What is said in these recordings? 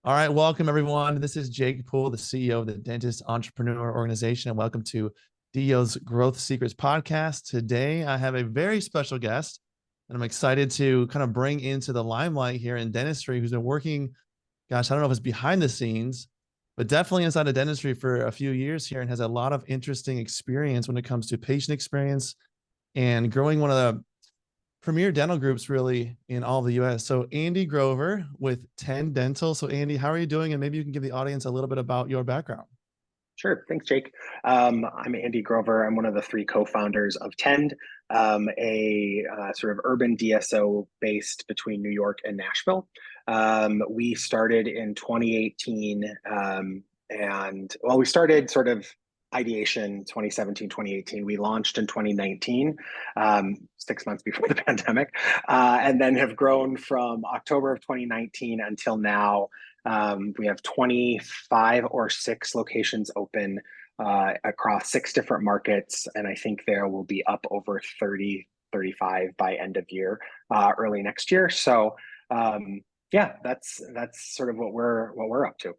All right, welcome everyone. This is Jake Puhl, the CEO of the Dentist Entrepreneur Organization, and welcome to DO's Growth Secrets podcast. Today, I have a very special guest, and I'm excited to kind of bring into the limelight here in dentistry, who's been working, gosh, I don't know if it's behind the scenes, but definitely inside of dentistry for a few years here, and has a lot of interesting experience when it comes to patient experience and growing one of the premier dental groups really in all the US. So Andy Grover with 10 Dental. So Andy, how are you doing? And maybe you can give the audience a little bit about your background. Sure. Thanks, Jake. I'm Andy Grover. I'm one of the three co-founders of Tend, a sort of urban DSO based between New York and Nashville. We started in 2018, we started sort of ideation 2017, 2018. We launched in 2019, 6 months before the pandemic, and then have grown from October of 2019 until now. We have 25 or 6 locations open across 6 different markets, and I think there will be up over 30, 35 by end of year, early next year. So yeah, that's sort of what we're up to.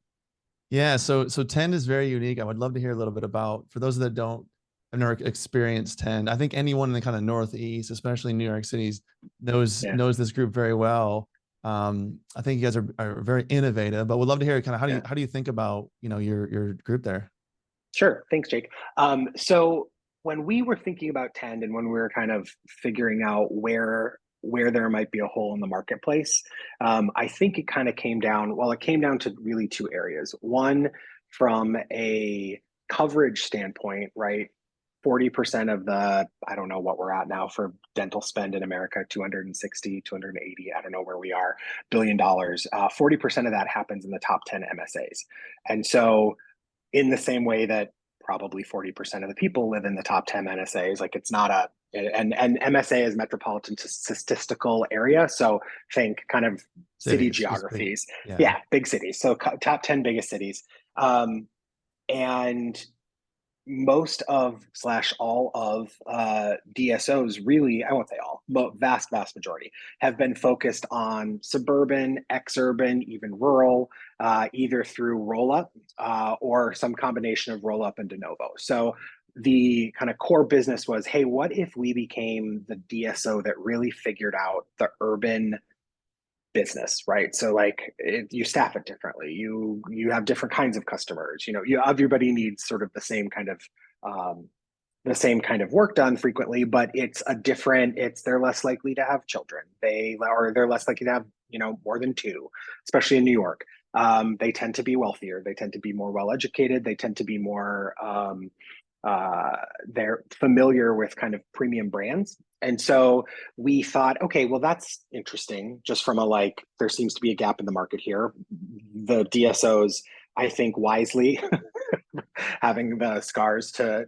Yeah, so 10 is very unique. I would love to hear a little bit about, for those that don't have never experienced 10. I think anyone in the kind of Northeast, especially New York City, Yeah, knows this group very well. I think you guys are very innovative, but would love to hear kind of yeah. how do you think about your group there? Sure. Thanks, Jake. So when we were thinking about Tend and when we were kind of figuring out where there might be a hole in the marketplace, I think it kind of came down, well, it came down to really 2 areas. One, from a coverage standpoint, right? 40% of the, I don't know what we're at now for dental spend in America, 260, 280, I don't know where we are, $1 billion. 40% of that happens in the top 10 MSAs. And so in the same way that probably 40% of the people live in the top 10 MSAs. Like it's not and MSA is metropolitan statistical area. So think kind of city Cities, just big. geographies. Yeah. Yeah, big cities. So top 10 biggest cities. And most of slash all of DSOs, really, I won't say all, but vast majority have been focused on suburban, exurban, even rural, either through roll up or some combination of roll up and de novo. So the kind of core business was, hey, what if we became the DSO that really figured out the urban business, right? So like you staff it differently. You have different kinds of customers. Everybody needs sort of um, the same kind of work done frequently, but they're less likely to have children. They're less likely to have more than 2, especially in New York. They tend to be wealthier. They tend to be more well educated. They tend to be more they're familiar with kind of premium brands. And so we thought, okay, well, that's interesting. Just from there seems to be a gap in the market here. The DSOs, I think wisely, having the scars to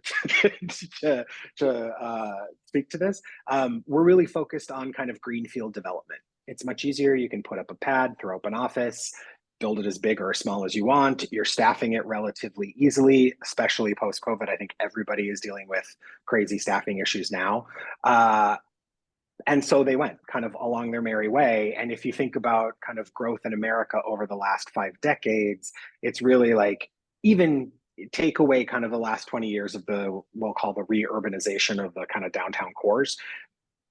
speak to this, we're really focused on kind of greenfield development. It's much easier. You can put up a pad, throw up an office, build it as big or as small as you want. You're staffing it relatively easily, especially post COVID. I think everybody is dealing with crazy staffing issues now. And so they went kind of along their merry way. And if you think about kind of growth in America over the last 5 decades, it's really like, even take away kind of the last 20 years of we'll call the re-urbanization of the kind of downtown cores,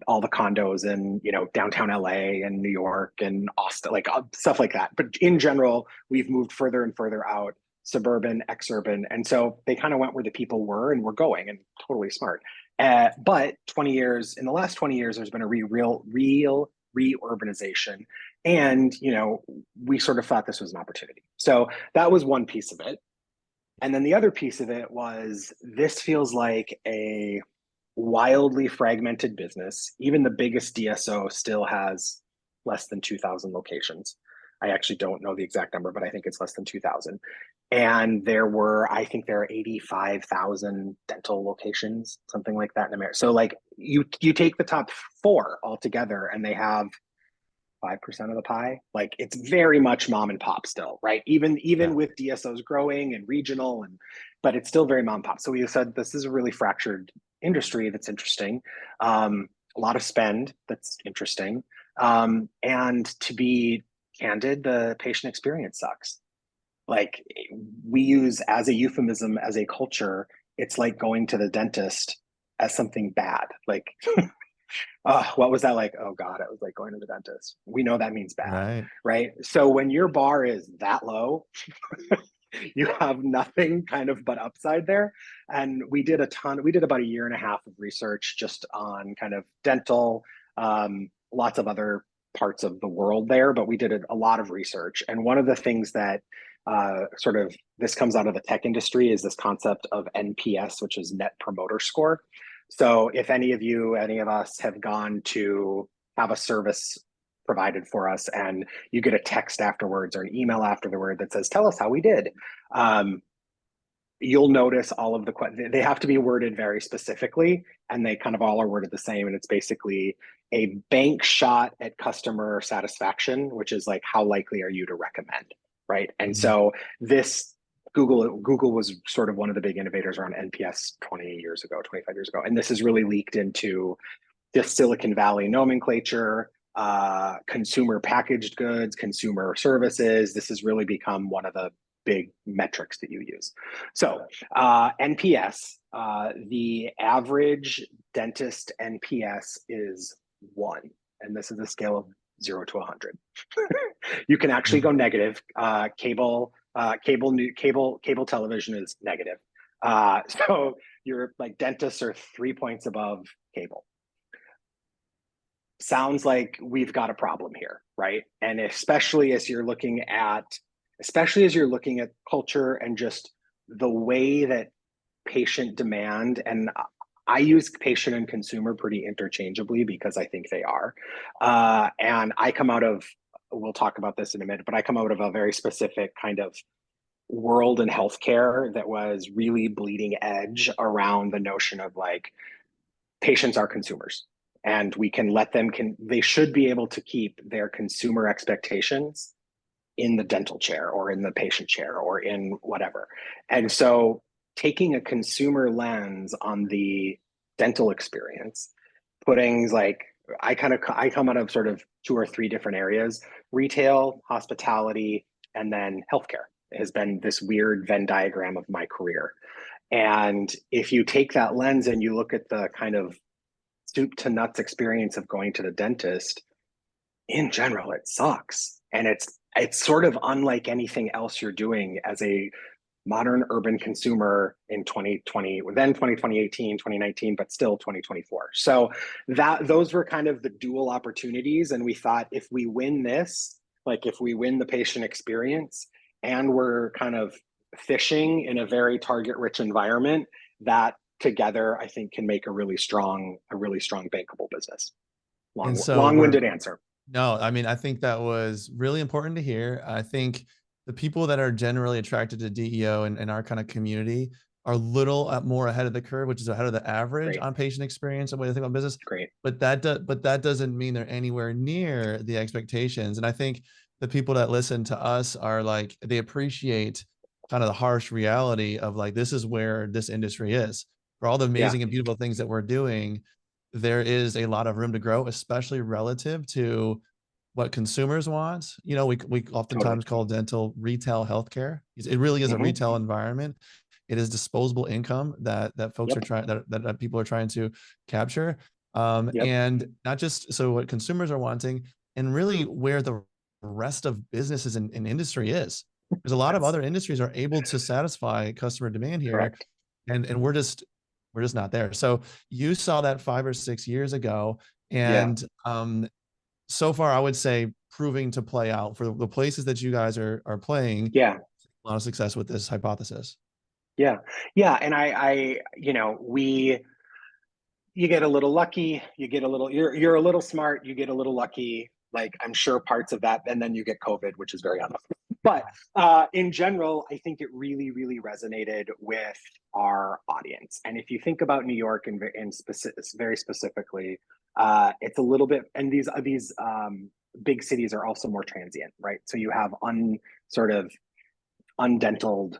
all the condos in downtown LA and New York and Austin, like stuff like that. But in general, we've moved further and further out, suburban, exurban, and so they kind of went where the people were and were going, and totally smart. But in the last 20 years, there's been a real reurbanization, and we sort of thought this was an opportunity. So that was one piece of it, and then the other piece of it was, this feels like a wildly fragmented business. Even the biggest DSO still has less than 2,000 locations. I actually don't know the exact number, but I think it's less than 2,000. And I think there are 85,000 dental locations, something like that in America. So like you take the top 4 altogether and they have 5% of the pie. Like it's very much mom and pop still, right? Even Yeah. with DSOs growing and regional, but it's still very mom and pop. So we said this is a really fractured industry that's interesting. A lot of spend that's interesting. And to be candid, the patient experience sucks. Like, we use as a euphemism, as a culture, it's like going to the dentist as something bad. Like, what was that like? Oh God, it was like going to the dentist. We know that means bad, Right. right? So when your bar is that low, you have nothing kind of but upside there. And we did about a year and a half of research just on kind of dental, lots of other parts of the world there, but we did a lot of research. And one of the things that sort of this comes out of the tech industry is this concept of NPS, which is Net Promoter Score. So if any of us have gone to have a service provided for us and you get a text afterwards or an email afterward that says, tell us how we did. You'll notice all of they have to be worded very specifically, and they kind of all are worded the same. And it's basically a bank shot at customer satisfaction, which is like, how likely are you to recommend, right? And Mhm. so Google was sort of one of the big innovators around NPS 20 years ago, 25 years ago. And this has really leaked into the Silicon Valley nomenclature, consumer packaged goods, consumer services. This has really become one of the big metrics that you use. So NPS, the average dentist NPS is 1. And this is a scale of 0 to 100. You can actually go negative. Cable television is negative. So you're like, dentists are 3 points above cable. Sounds like we've got a problem here, right? And especially as you're looking at culture and just the way that patient demand, and I use patient and consumer pretty interchangeably because I think they are. And we'll talk about this in a minute, but I come out of a very specific kind of world in healthcare that was really bleeding edge around the notion of like, patients are consumers, and we can let them they should be able to keep their consumer expectations in the dental chair or in the patient chair or in whatever. And so taking a consumer lens on the dental experience, putting like, I come out of sort of 2 or 3 different areas: retail, hospitality, and then healthcare. It has been this weird Venn diagram of my career. And if you take that lens and you look at the kind of soup to nuts experience of going to the dentist, in general, it sucks. And it's sort of unlike anything else you're doing as a modern urban consumer in 2020, then 2018, 2019, but still 2024. So those were kind of the dual opportunities. And we thought, if we win this, like if we win the patient experience and we're kind of fishing in a very target rich environment, that together, I think, can make a really strong bankable business. And so Long-winded answer. no, I mean, I think that was really important to hear. I think the people that are generally attracted to DEO and our kind of community are a little more ahead of the curve, which is ahead of the average Great. on patient experience and way to think about business. Great. But that doesn't mean they're anywhere near the expectations. And I think the people that listen to us are like, they appreciate kind of the harsh reality of like, this is where this industry is. For all the Yeah, amazing and beautiful things that we're doing, there is a lot of room to grow, especially relative to what consumers want. You know, we totally. oftentimes call dental retail healthcare. It really is a Mm-hmm. retail environment. It is disposable income that folks are Yep. trying that people are trying to capture. Yep. And not just so what consumers are wanting, and really where the rest of businesses and industry is. Because a lot of Yes. other industries are able to satisfy customer demand here, Correct. and we're just not there. So you saw that 5 or 6 years ago, Yeah. and so far I would say proving to play out for the places that you guys are playing. Yeah. A lot of success with this hypothesis. Yeah. Yeah. And you get a little lucky, you're a little smart, you get a little lucky, like I'm sure parts of that, and then you get COVID, which is very unlucky. But in general, I think it really, really resonated with our audience. And if you think about New York very specifically, it's a little bit, and these big cities are also more transient, right? So you have sort of undentaled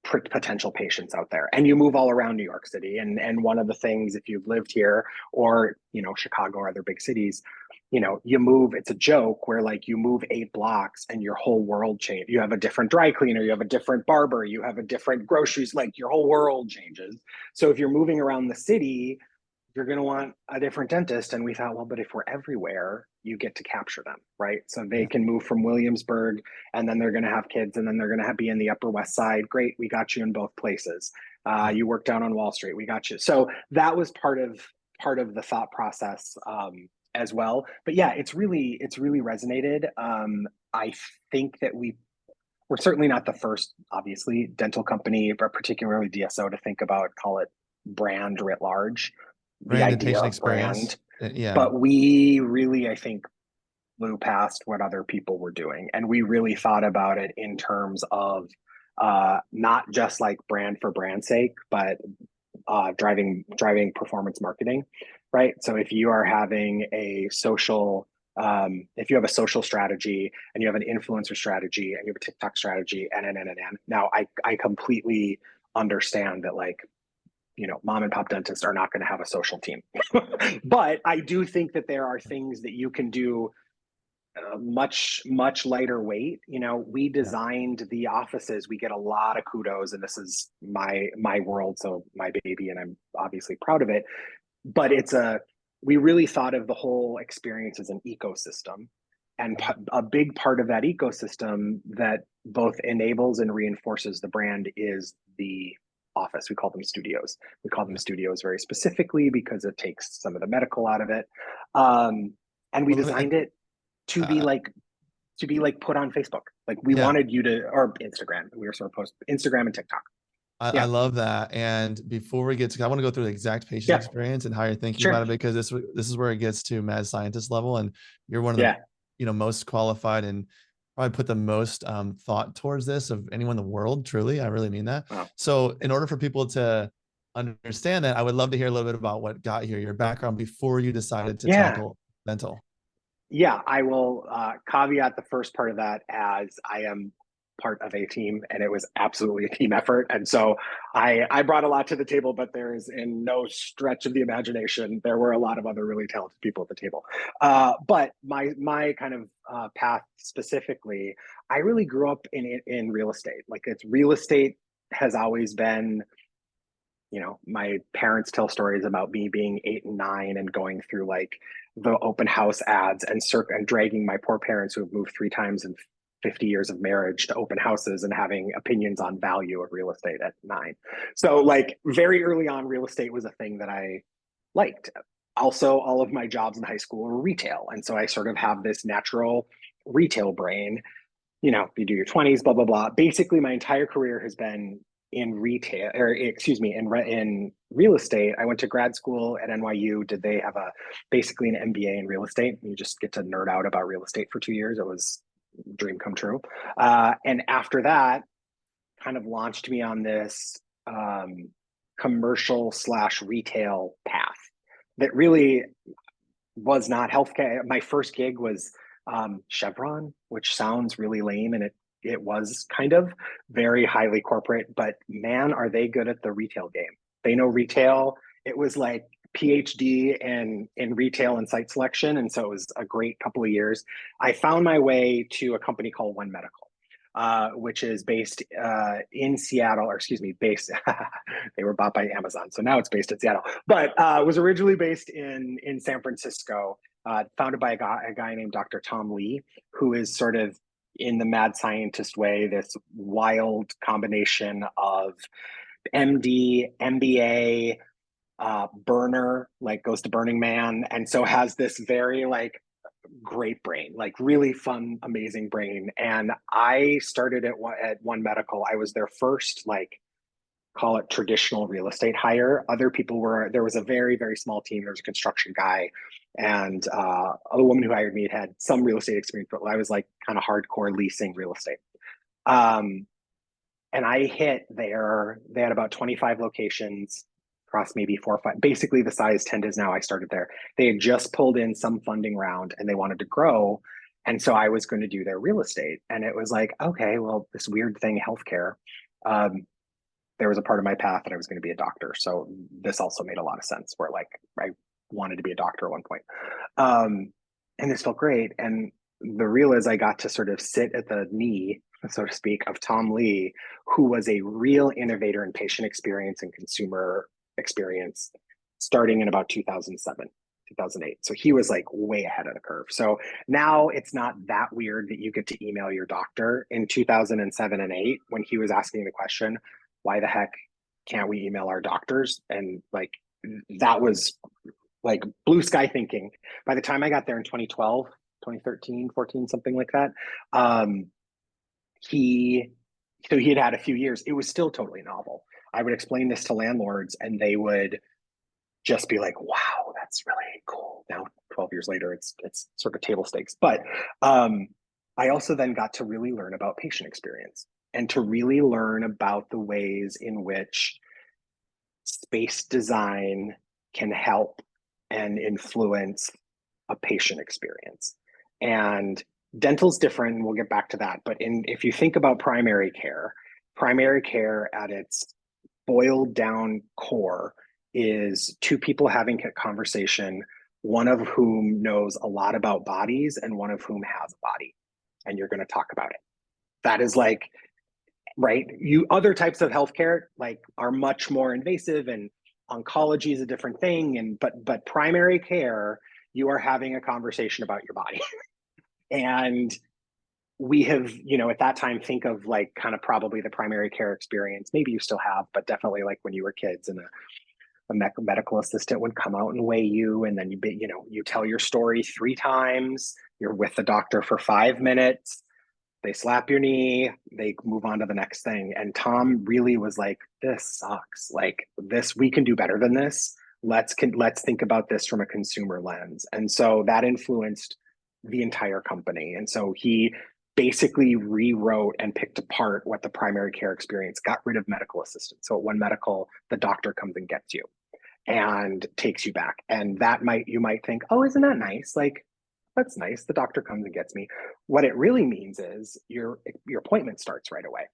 potential patients out there, and you move all around New York City. And one of the things, if you've lived here or Chicago or other big cities, you move, it's a joke where like you move 8 blocks and your whole world changes. You have a different dry cleaner, you have a different barber, you have a different groceries, like your whole world changes. So if you're moving around the city, you're going to want a different dentist. And we thought, well, but if we're everywhere, you get to capture them, right? So they Yeah. can move from Williamsburg and then they're going to have kids and then they're going to be in the Upper West Side. Great. We got you in both places. Yeah. You work down on Wall Street. We got you. So that was part of the thought process as well. But yeah, it's really resonated. I think that we're certainly not the first, obviously, dental company, but particularly DSO to think about, call it brand writ large, the Brand and idea patient of brand. experience. Yeah. But we really, I think, blew past what other people were doing. And we really thought about it in terms of not just like brand for brand's sake, but driving performance marketing, right? So if you are having a social, if you have a social strategy and you have an influencer strategy and you have a TikTok strategy, and. Now I completely understand that like mom and pop dentists are not going to have a social team, but I do think that there are things that you can do much lighter weight. We Yeah. designed the offices. We get a lot of kudos, and this is my world, so my baby, and I'm obviously proud of it. But we really thought of the whole experience as an ecosystem, and a big part of that ecosystem that both enables and reinforces the brand is the office. We call them studios. We call them Yeah. studios very specifically because it takes some of the medical out of it. And we Well, let me, designed it to be uh, like put on Facebook. Like we yeah. wanted you to, or Instagram. We were sort of post Instagram and TikTok. I Yeah. love that. And before we get to, I want to go through the exact patient Yeah. experience and how you're thinking Sure. about it, because this is where it gets to mad scientist level, and you're one of the Yeah. most qualified and probably put the most thought towards this of anyone in the world. Truly, I really mean that. Wow. So, in order for people to understand that, I would love to hear a little bit about what got here, your background before you decided to Yeah. tackle dental. Yeah. I will caveat the first part of that as I am part of a team and it was absolutely a team effort. And so I brought a lot to the table, but there is in no stretch of the imagination, there were a lot of other really talented people at the table. But my kind of path specifically, I really grew up in real estate. Like it's real estate has always been, my parents tell stories about me being 8 and 9 and going through like the open house ads and dragging my poor parents who have moved 3 times in 50 years of marriage to open houses and having opinions on value of real estate at 9. So like very early on, real estate was a thing that I liked. Also, all of my jobs in high school were retail. And so I sort of have this natural retail brain. You do your 20s, blah, blah, blah. Basically, my entire career has been in retail, or excuse me, in real estate. I went to grad school at NYU. Did they have basically an MBA in real estate? You just get to nerd out about real estate for 2 years. It was a dream come true. And after that, kind of launched me on this commercial slash retail path that really was not healthcare. My first gig was Chevron, which sounds really lame, and it was kind of very highly corporate. But man, are they good at the retail game? They know retail. It was like PhD in retail and site selection, and so it was a great couple of years. I found my way to a company called One Medical. Which is based in Seattle, or excuse me, based. They were bought by Amazon, so now it's based in Seattle, but was originally based in San Francisco. Founded by a guy named Dr. Tom Lee, who is sort of in the mad scientist way, this wild combination of MD, MBA, burner, like goes to Burning Man, and so has this very like great brain, like really fun, amazing brain. And I started at One Medical. I was their first, like, call it traditional real estate hire. Other people there was a very, very small team. There was a construction guy and a woman who hired me had some real estate experience, but I was like kind of hardcore leasing real estate. And I hit there, they had about 25 locations across maybe 4 or 5, basically the size 10 is now. I started there. They had just pulled in some funding round and they wanted to grow. And so I was going to do their real estate. And it was like, okay, well, this weird thing, healthcare. There was a part of my path that I was going to be a doctor. So this also made a lot of sense where like I wanted to be a doctor at one point. and this felt great. And the real is I got to sort of sit at the knee, so to speak, of Tom Lee, who was a real innovator in patient experience and consumer experience starting in about 2007, 2008. So he was like way ahead of the curve. So now it's not that weird that you get to email your doctor. In 2007 and 8, when he was asking the question, why the heck can't we email our doctors? And like, that was like blue sky thinking. By the time I got there in 2012, 2013, 14, something like that, um, he he had a few years. It was still totally novel. I would explain this to landlords, and they would just be like, "Wow, that's really cool." Now, 12 years later, it's sort of table stakes. But I also then got to really learn about patient experience and to really learn about the ways in which space design can help and influence a patient experience. And dental's different, and we'll get back to that. But if you think about primary care at its boiled down core is two people having a conversation, one of whom knows a lot about bodies and one of whom has a body. And you're going to talk about it. That is like, right? You other types of healthcare like are much more invasive, and oncology is a different thing. And but primary care, you are having a conversation about your body. And we have, at that time, think of like kind of probably the primary care experience. Maybe you still have, but definitely like when you were kids and a medical assistant would come out and weigh you. And then you tell your story 3 times. You're with the doctor for 5 minutes. They slap your knee, they move on to the next thing. And Tom really was like, this sucks. Like this, we can do better than this. Let's think about this from a consumer lens. And so that influenced the entire company. And so he basically rewrote and picked apart what the primary care experience, got rid of medical assistants. So at One Medical, the doctor comes and gets you and takes you back. And you might think, oh, isn't that nice? Like, that's nice. The doctor comes and gets me. What it really means is your appointment starts right away.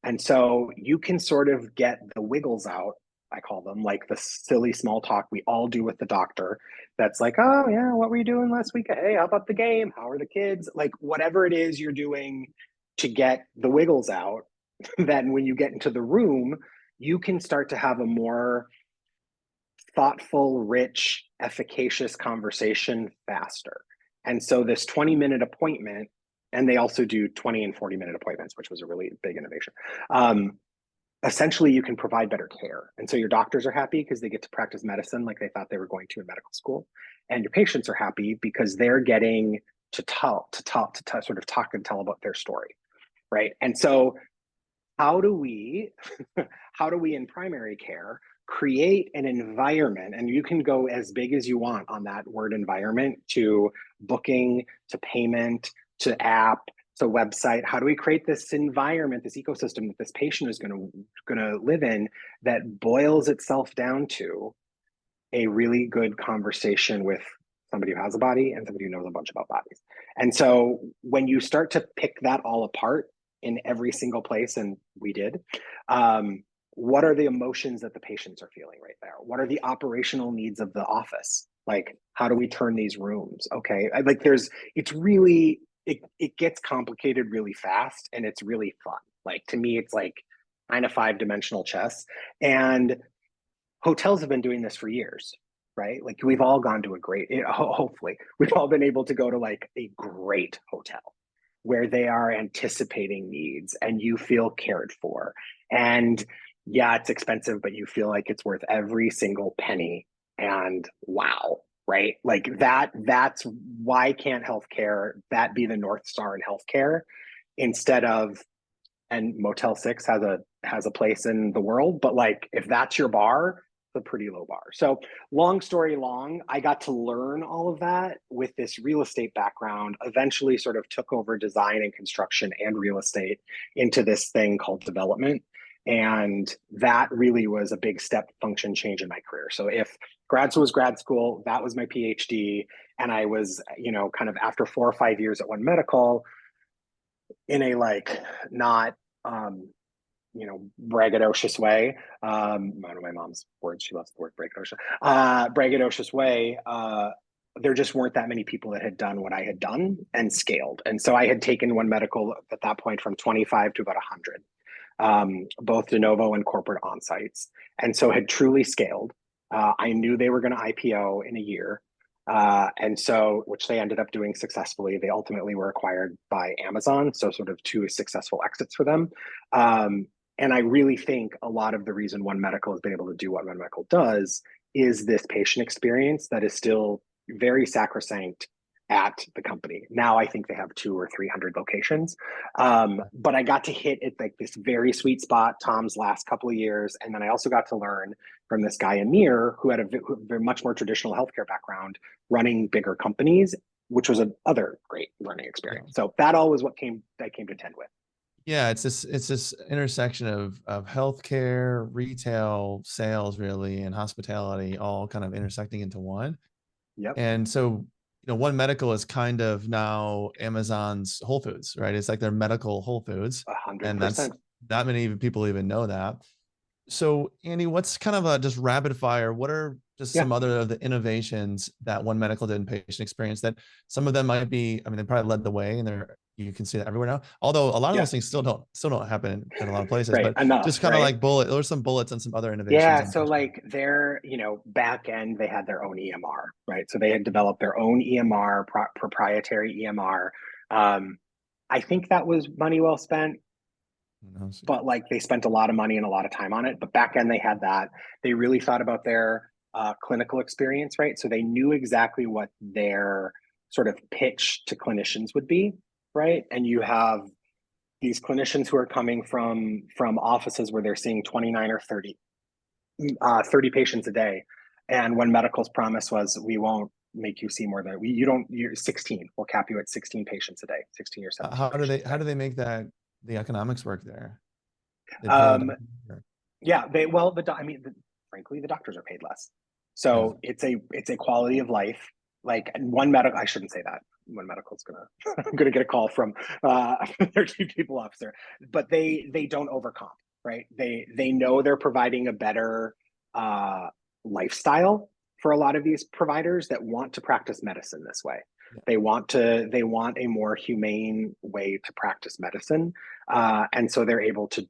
And so you can sort of get the wiggles out, I call them, like the silly small talk we all do with the doctor. That's like, oh yeah, what were you doing last week? Hey, how about the game? How are the kids? Like whatever it is you're doing to get the wiggles out, then when you get into the room, you can start to have a more thoughtful, rich, efficacious conversation faster. And so this 20-minute appointment, and they also do 20 and 40-minute appointments, which was a really big innovation. Essentially, you can provide better care. And so your doctors are happy because they get to practice medicine like they thought they were going to in medical school. And your patients are happy because they're getting to sort of talk and tell about their story, right? And so how do we in primary care create an environment, and you can go as big as you want on that word environment, to booking, to payment, to app, to website. How do we create this environment, this ecosystem that this patient is going to live in, that boils itself down to a really good conversation with somebody who has a body and somebody who knows a bunch about bodies? And so when you start to pick that all apart in every single place, and we did, what are the emotions that the patients are feeling right there? What are the operational needs of the office? Like, how do we turn these rooms? Okay, it gets complicated really fast, and it's really fun. Like, to me, it's like kind of 5-dimensional chess. And hotels have been doing this for years, right? Like, we've all gone to hopefully we've all been able to go to like a great hotel where they are anticipating needs and you feel cared for. And yeah, it's expensive, but you feel like it's worth every single penny. And wow, right? Like that's why can't healthcare that be the North Star in healthcare instead of, and Motel 6 has a place in the world, but like if that's your bar, it's a pretty low bar. So long story long, I got to learn all of that with this real estate background, eventually sort of took over design and construction and real estate into this thing called development. And that really was a big step function change in my career. So if grad school was grad school, that was my PhD. And I was, kind of after 4 or 5 years at One Medical, in a like not braggadocious way. One of my mom's words, she loves the word braggadocious. Braggadocious way. there just weren't that many people that had done what I had done and scaled. And so I had taken One Medical at that point from 25 to about 100, both de novo and corporate on-sites. And so had truly scaled. I knew they were going to IPO in a year. And so, which they ended up doing successfully. They ultimately were acquired by Amazon. So sort of two successful exits for them. And I really think a lot of the reason One Medical has been able to do what One Medical does is this patient experience that is still very sacrosanct at the company. Now I think they have 200 or 300 locations. But I got to hit it like this very sweet spot Tom's last couple of years. And then I also got to learn from this guy, Amir, who had a very much more traditional healthcare background running bigger companies, which was another great learning experience. So that all was what I came to attend with. Yeah, it's this intersection of healthcare, retail, sales, really, and hospitality, all kind of intersecting into one. Yep. And so, One Medical is kind of now Amazon's Whole Foods, right? It's like their medical Whole Foods, 100%. and that's not many people even know that. So, Andy, what's kind of a just rapid fire? What are just some other of the innovations that One Medical did in patient experience that some of them might be, I mean, they probably led the way and you can see that everywhere now. Although a lot of those things still don't happen in a lot of places, right. but Enough, just kind of like there's some bullets and some other innovations. Yeah. So like their, back end, they had their own EMR, right? So they had developed their own EMR, proprietary EMR. I think that was money well spent, but like they spent a lot of money and a lot of time on it. But back end, they had that. They really thought about their clinical experience, right? So they knew exactly what their sort of pitch to clinicians would be, right? And you have these clinicians who are coming from offices where they're seeing 29 or 30 patients a day. And One Medical's promise was, we won't make you see more than you're 16. We'll cap you at 16 patients a day, 16 or 17. How do they make that the economics work there? Yeah, frankly, the doctors are paid less. So it's a quality of life. Like One Medical, I shouldn't say that. One Medical is I'm gonna get a call from their chief people officer, but they don't overcomp, right? They know they're providing a better lifestyle for a lot of these providers that want to practice medicine this way. They want a more humane way to practice medicine, and so they're able to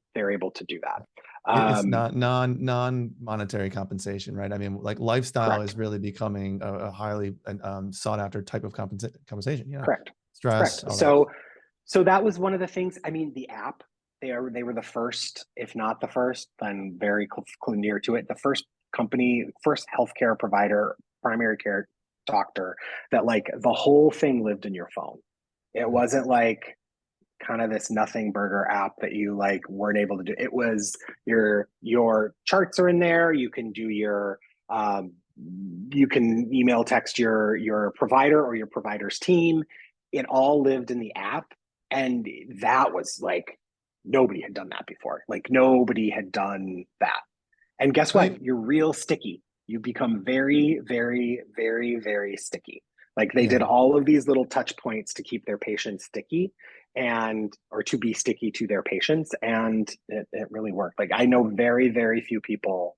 do that. It's not non-monetary compensation, right? I mean, like lifestyle correct. is really becoming a highly sought after type of compensation. Yeah, correct. Stress. Correct. So that was one of the things. I mean, the app, they were the first, if not the first, then very near to it. The first healthcare provider, primary care doctor, that like the whole thing lived in your phone. It wasn't like kind of this nothing burger app that you like weren't able to do. It was your charts are in there. You can do your you can email text your provider or your provider's team. It all lived in the app, and that was like nobody had done that before. Like nobody had done that. And guess what? You're real sticky. You become very, very, very, very sticky. Like they did all of these little touch points to keep their patients sticky or to be sticky to their patients. And it really worked. Like I know very, very few people,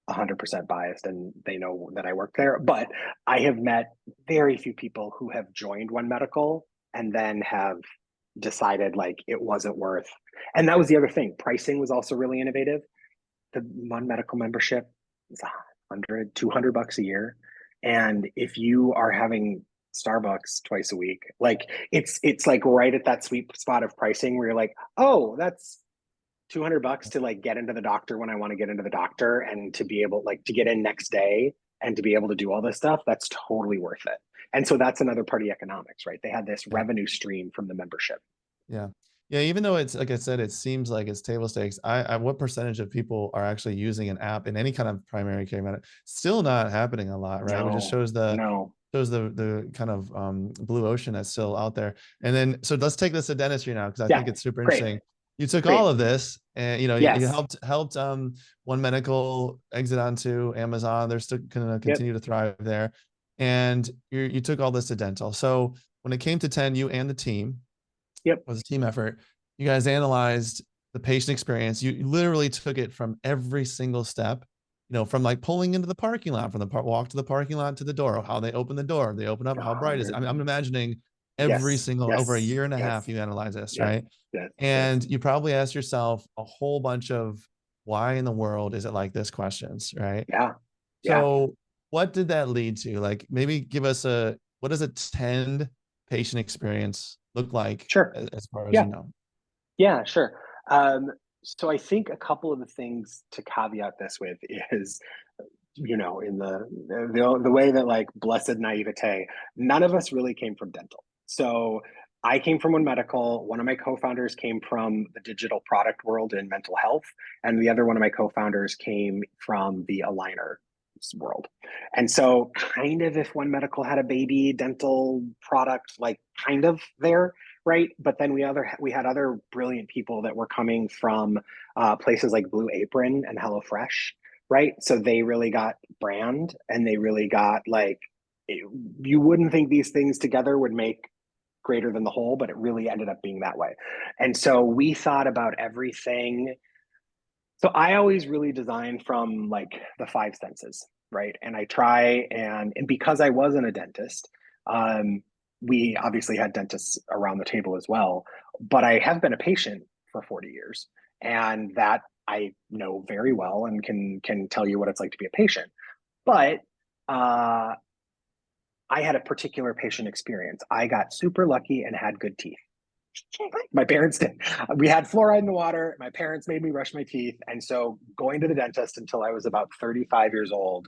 100% biased, and they know that I work there, but I have met very few people who have joined One Medical and then have decided like it wasn't worth. And that was the other thing. Pricing was also really innovative. The One Medical membership is $100-$200 a year. And if you are having Starbucks twice a week, like it's like right at that sweet spot of pricing where you're like, oh, that's $200 to like get into the doctor when I want to get into the doctor, and to be able like to get in next day and to be able to do all this stuff. That's totally worth it. And so that's another part of the economics, right? They had this revenue stream from the membership. Yeah. Yeah, even though it's like I said, it seems like it's table stakes. What percentage of people are actually using an app in any kind of primary care medicine? Still not happening a lot, right? It just shows the kind of blue ocean that's still out there. And then so let's take this to dentistry now, because I think it's super interesting. You took all of this and you helped One Medical exit onto Amazon. They're still gonna continue to thrive there. And you took all this to dental. So when it came to 10, you and the team, was a team effort. You guys analyzed the patient experience. You literally took it from every single step from like pulling into the parking lot, from the walk to the parking lot to the door, how they open the door, they open up, how bright is it? I'm imagining every Yes, single, over a yes, year and a half, yes, you analyze this, yes, right? yes, yes. And you probably ask yourself a whole bunch of why in the world is it like this questions, right? Yeah, yeah, So what did that lead to? Like maybe give us what does a 10 patient experience look like sure. as far as Yeah, you know? yeah, sure. So I think a couple of the things to caveat this with is, in the way that like blessed naivete, none of us really came from dental. So I came from One Medical. One of my co-founders came from the digital product world in mental health, and the other one of my co-founders came from the aligner world. And so, kind of, if One Medical had a baby dental product, like kind of there, right? But then we had other brilliant people that were coming from places like Blue Apron and HelloFresh, right? So they really got brand, and they really got like, you wouldn't think these things together would make greater than the whole, but it really ended up being that way. And so we thought about everything. So I always really design from like the five senses, right? And I try, and because I wasn't a dentist, um, we obviously had dentists around the table as well, but I have been a patient for 40 years, and that I know very well and can tell you what it's like to be a patient. But uh, I had a particular patient experience. I got super lucky and had good teeth. My parents did. We had fluoride in the water. My parents made me brush my teeth. And so going to the dentist until I was about 35 years old,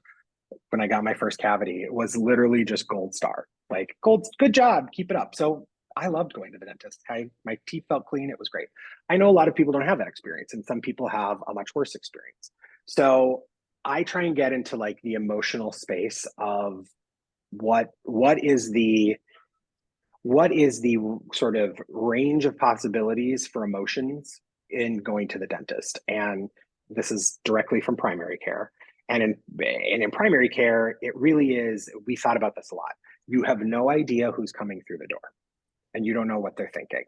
when I got my first cavity, it was literally just gold star. Like, good job, keep it up. So I loved going to the dentist. My teeth felt clean. It was great. I know a lot of people don't have that experience, and some people have a much worse experience. So I try and get into like the emotional space of what is the sort of range of possibilities for emotions in going to the dentist. And this is directly from primary care. And in primary care, it really is, we thought about this a lot. You have no idea who's coming through the door, and you don't know what they're thinking.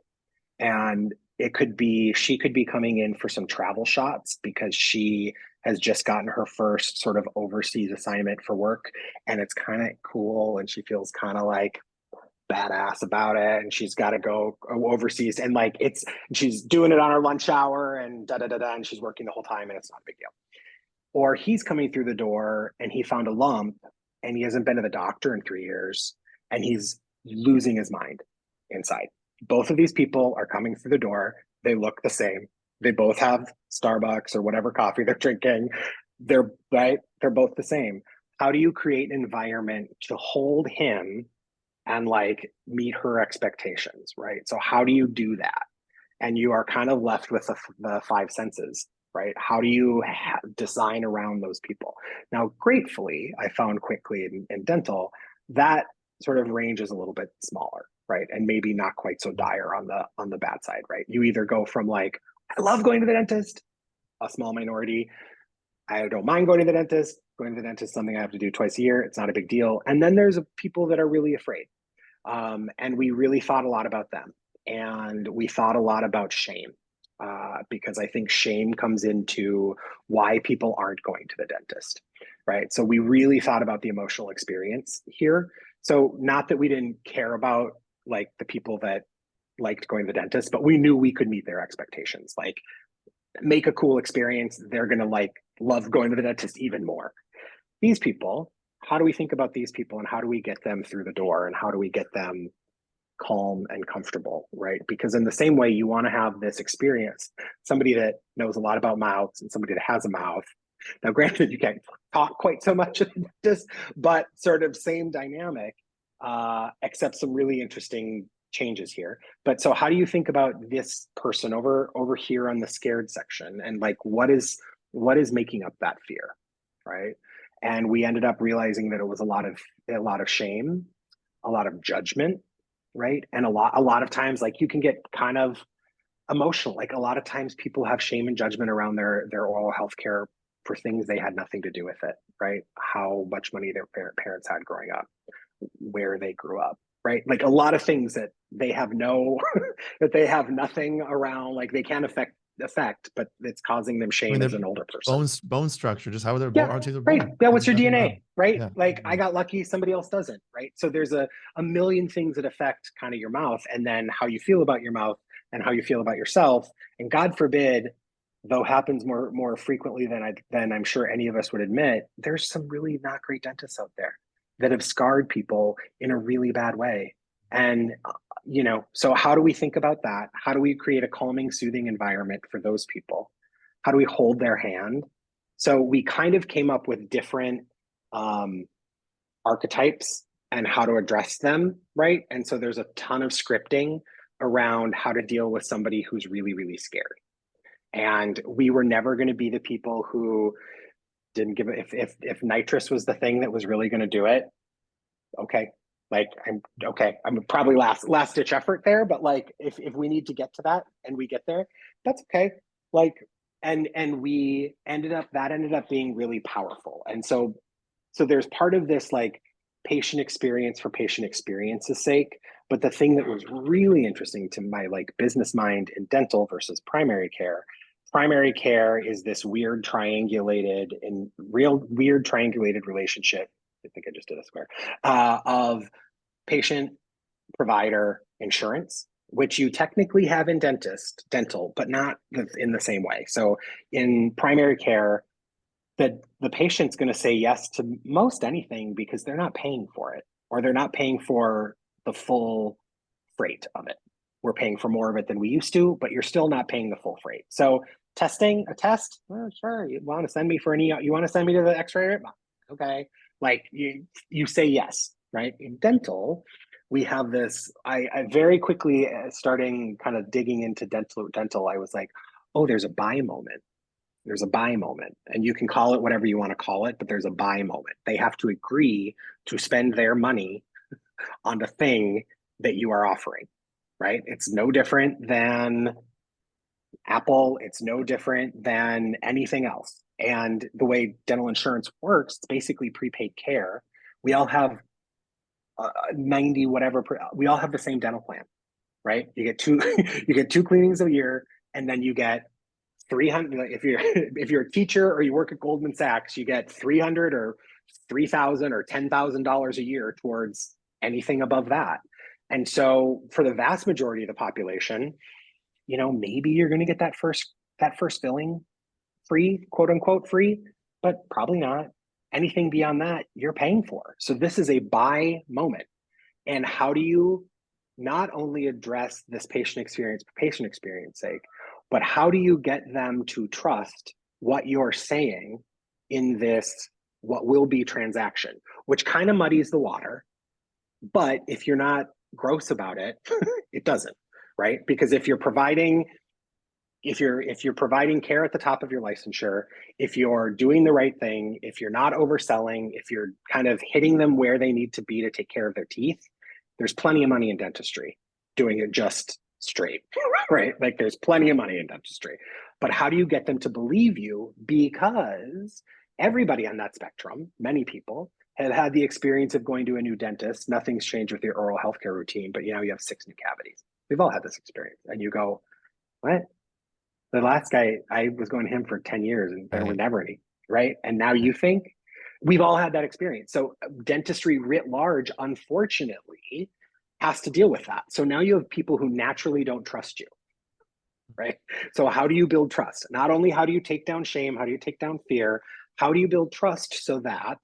And she could be coming in for some travel shots because she has just gotten her first sort of overseas assignment for work, and it's kind of cool, and she feels kind of like badass about it, and she's got to go overseas, and like she's doing it on her lunch hour, and da da da da, and she's working the whole time, and it's not a big deal. Or he's coming through the door and he found a lump, and he hasn't been to the doctor in 3 years, and he's losing his mind inside. Both of these people are coming through the door. They look the same. They both have Starbucks or whatever coffee they're drinking. They're right. They're both the same. How do you create an environment to hold him and like meet her expectations, right? So how do you do that? And you are kind of left with the five senses, right? How do you design around those people? Now, gratefully, I found quickly in dental that sort of range is a little bit smaller, right? And maybe not quite so dire on the bad side, right? You either go from like, I love going to the dentist, a small minority. I don't mind going to the dentist. Going to the dentist is something I have to do twice a year. It's not a big deal. And then there's people that are really afraid. And we really thought a lot about them. And we thought a lot about shame, because I think shame comes into why people aren't going to the dentist, right? So we really thought about the emotional experience here. So not that we didn't care about like the people that liked going to the dentist, but we knew we could meet their expectations. Like, make a cool experience. They're going to like love going to the dentist even more. These people, how do we think about these people, and how do we get them through the door, and how do we get them calm and comfortable, right? Because in the same way, you want to have this experience, somebody that knows a lot about mouths and somebody that has a mouth. Now, granted, you can't talk quite so much, just, but sort of same dynamic, except some really interesting changes here. But so how do you think about this person over here on the scared section, and like what is making up that fear, right? And we ended up realizing that it was a lot of shame, a lot of judgment, right? And a lot of times, like, you can get kind of emotional. Like, a lot of times people have shame and judgment around their oral health care for things they had nothing to do with it, right? How much money their parents had growing up, where they grew up, right? Like, a lot of things that they have no that they have nothing around, like they can't affect effect, but it's causing them I mean, shame as their an older person. bone structure, just how their bone, Yeah, how they're right. born. Yeah, what's There's your nothing wrong. DNA, right? Yeah. Like I Yeah. got lucky, somebody else doesn't, right? So there's a million things that affect kind of your mouth, and then how you feel about your mouth and how you feel about yourself. And God forbid, though happens more frequently than I'm sure any of us would admit, there's some really not great dentists out there that have scarred people in a really bad way. And so how do we think about that? How do we create a calming, soothing environment for those people? How do we hold their hand? So we kind of came up with different archetypes and how to address them, right? And so there's a ton of scripting around how to deal with somebody who's really, really scared. And we were never going to be the people who didn't give it. If nitrous was the thing that was really going to do it, okay. Like I'm okay. I'm probably last ditch effort there, but like if we need to get to that and we get there, that's okay. Like and we ended up being really powerful. And so there's part of this like patient experience for patient experience's sake. But the thing that was really interesting to my like business mind in dental versus primary care is this weird triangulated relationship. I think I just did a square of patient provider insurance, which you technically have in dental, but not in the same way. So in primary care, the patient's going to say yes to most anything because they're not paying for it, or they're not paying for the full freight of it. We're paying for more of it than we used to, but you're still not paying the full freight. So a test, well, sure. You want to send me you want to send me to the x-ray? Okay. Like you say yes, right? In dental, we have this, I very quickly starting kind of digging into dental, I was like, oh, there's a buy moment. There's a buy moment, and you can call it whatever you want to call it, but there's a buy moment. They have to agree to spend their money on the thing that you are offering, right? It's no different than Apple. It's no different than anything else. And the way dental insurance works, it's basically prepaid care. We all have 90 whatever, we all have the same dental plan, right? You get you get two cleanings a year, and then you get 300. If you're a teacher or you work at Goldman Sachs, you get 300 or 3,000 or $10,000 a year towards anything above that. And so for the vast majority of the population, maybe you're going to get that first filling free, quote unquote free, but probably not. Anything beyond that, you're paying for. So this is a buy moment. And how do you not only address this patient experience for patient experience sake, but how do you get them to trust what you're saying in this, what will be transaction, which kind of muddies the water. But if you're not gross about it, it doesn't, right? Because if you're providing care at the top of your licensure, if you're doing the right thing, if you're not overselling, if you're kind of hitting them where they need to be to take care of their teeth, there's plenty of money in dentistry doing it just straight, right? Like there's plenty of money in dentistry. But how do you get them to believe you? Because everybody on that spectrum, many people, have had the experience of going to a new dentist. Nothing's changed with your oral healthcare routine, but you have 6 new cavities. We've all had this experience. And you go, what? The last guy, I was going to him for 10 years and there were never any, right? And now you think we've all had that experience. So dentistry writ large, unfortunately, has to deal with that. So now you have people who naturally don't trust you, right? So how do you build trust? Not only how do you take down shame, how do you take down fear, how do you build trust so that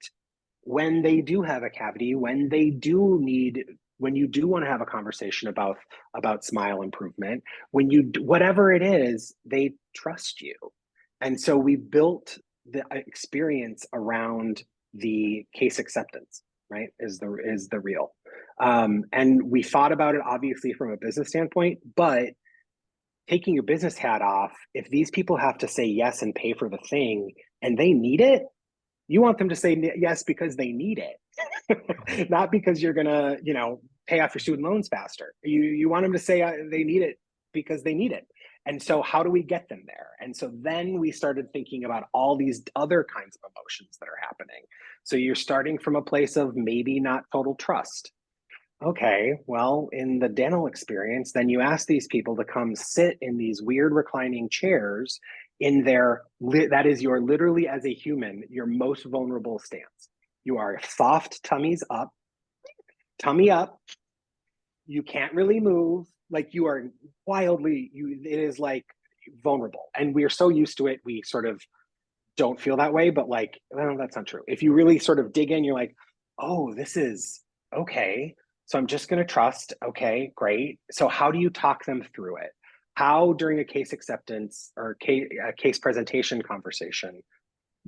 when they do have a cavity, when you do want to have a conversation about smile improvement, when you whatever it is, they trust you. And so we built the experience around the case acceptance, right? Is the real. And we thought about it obviously from a business standpoint, but taking your business hat off, if these people have to say yes and pay for the thing and they need it, you want them to say yes because they need it, not because you're gonna, pay off your student loans faster. You want them to say they need it because they need it. And so how do we get them there? And so then we started thinking about all these other kinds of emotions that are happening. So you're starting from a place of maybe not total trust. Okay, well, in the dental experience, then you ask these people to come sit in these weird reclining chairs in that is your literally as a human, your most vulnerable stance. You are soft tummy up, you can't really move, like you are it is like vulnerable. And we are so used to it, we sort of don't feel that way, but like, well, that's not true. If you really sort of dig in, you're like, oh, this is okay. So I'm just going to trust. Okay, great. So how do you talk them through it? How during a case acceptance or a case presentation conversation,